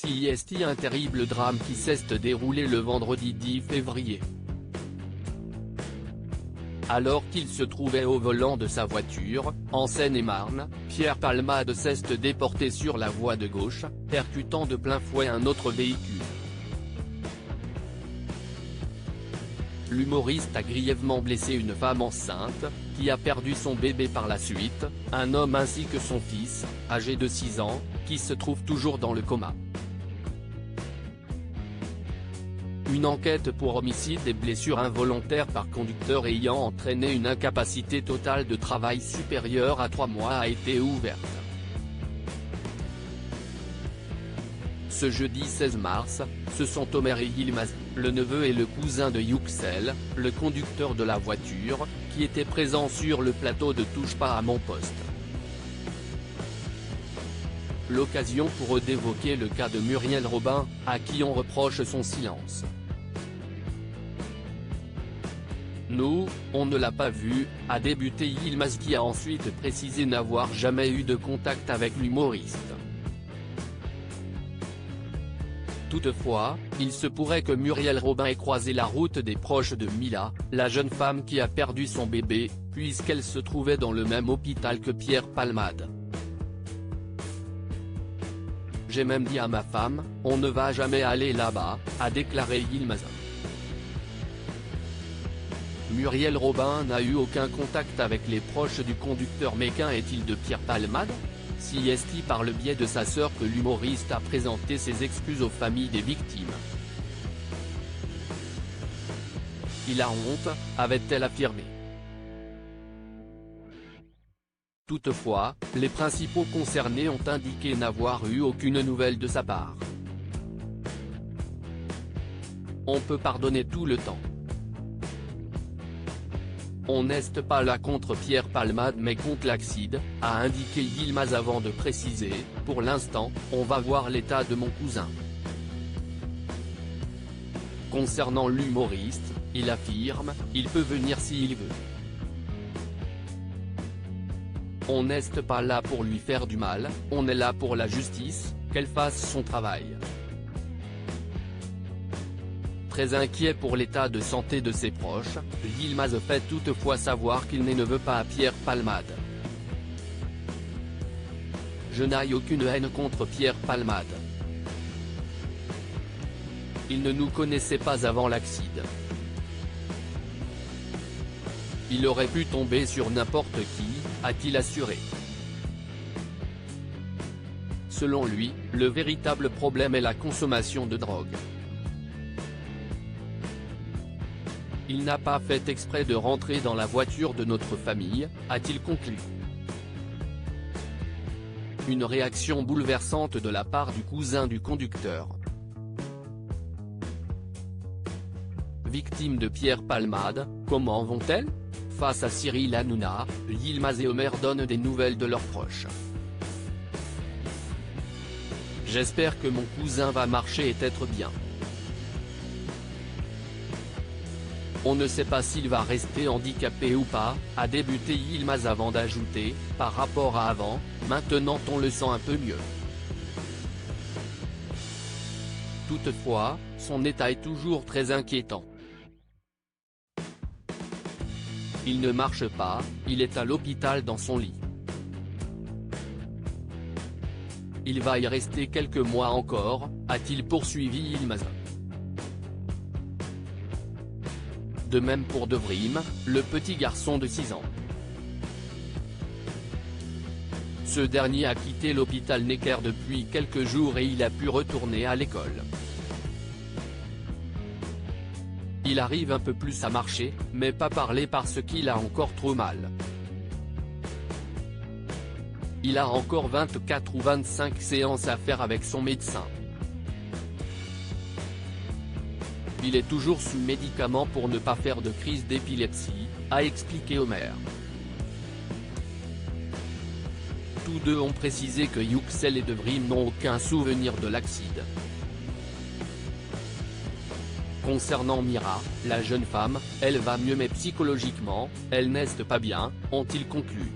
CIST, un terrible drame qui s'est déroulé le vendredi 10 février. Alors qu'il se trouvait au volant de sa voiture, en Seine-et-Marne, Pierre Palmade s'est déporté sur la voie de gauche, percutant de plein fouet un autre véhicule. L'humoriste a grièvement blessé une femme enceinte, qui a perdu son bébé par la suite, un homme ainsi que son fils, âgé de 6 ans, qui se trouve toujours dans le coma. Une enquête pour homicide et blessure involontaire par conducteur ayant entraîné une incapacité totale de travail supérieure à 3 mois a été ouverte. Ce jeudi 16 mars, ce sont Omer et Yilmaz, le neveu et le cousin de Youxel, le conducteur de la voiture, qui étaient présents sur le plateau de Touche pas à mon poste. L'occasion pour eux d'évoquer le cas de Muriel Robin, à qui on reproche son silence. Nous, on ne l'a pas vu, a débuté Yilmaz, qui a ensuite précisé n'avoir jamais eu de contact avec l'humoriste. Toutefois, il se pourrait que Muriel Robin ait croisé la route des proches de Mila, la jeune femme qui a perdu son bébé, puisqu'elle se trouvait dans le même hôpital que Pierre Palmade. J'ai même dit à ma femme, on ne va jamais aller là-bas, a déclaré Yilmaz. Muriel Robin n'a eu aucun contact avec les proches du conducteur, mais qu'en est-il de Pierre Palmade? CIST, par le biais de sa sœur, que l'humoriste a présenté ses excuses aux familles des victimes. Il a honte, avait-elle affirmé. Toutefois, les principaux concernés ont indiqué n'avoir eu aucune nouvelle de sa part. On peut pardonner tout le temps. On n'est pas là contre Pierre Palmade mais contre l'accident, a indiqué Yilmaz avant de préciser, pour l'instant, on va voir l'état de mon cousin. Concernant l'humoriste, il affirme, il peut venir s'il veut. On n'est pas là pour lui faire du mal, on est là pour la justice, qu'elle fasse son travail. Très inquiet pour l'état de santé de ses proches, Yilmaz fait toutefois savoir qu'il ne veut pas à Pierre Palmade. Je n'ai aucune haine contre Pierre Palmade. Il ne nous connaissait pas avant l'accident. Il aurait pu tomber sur n'importe qui, a-t-il assuré. Selon lui, le véritable problème est la consommation de drogue. Il n'a pas fait exprès de rentrer dans la voiture de notre famille, a-t-il conclu. Une réaction bouleversante de la part du cousin du conducteur. Victimes de Pierre Palmade, comment vont-elles? Face à Cyril Hanouna, Yilmaz et Omer donnent des nouvelles de leurs proches. J'espère que mon cousin va marcher et être bien. On ne sait pas s'il va rester handicapé ou pas, a débuté Yilmaz avant d'ajouter, par rapport à avant, maintenant on le sent un peu mieux. Toutefois, son état est toujours très inquiétant. Il ne marche pas, il est à l'hôpital dans son lit. Il va y rester quelques mois encore, a-t-il poursuivi Yilmaz. De même pour Devrim, le petit garçon de 6 ans. Ce dernier a quitté l'hôpital Necker depuis quelques jours et il a pu retourner à l'école. Il arrive un peu plus à marcher, mais pas parler parce qu'il a encore trop mal. Il a encore 24 ou 25 séances à faire avec son médecin. Il est toujours sous médicaments pour ne pas faire de crise d'épilepsie, a expliqué Omer. Tous deux ont précisé que Youxel et Devrim n'ont aucun souvenir de l'accident. Concernant Mira, la jeune femme, elle va mieux mais psychologiquement, elle n'est pas bien, ont-ils conclu.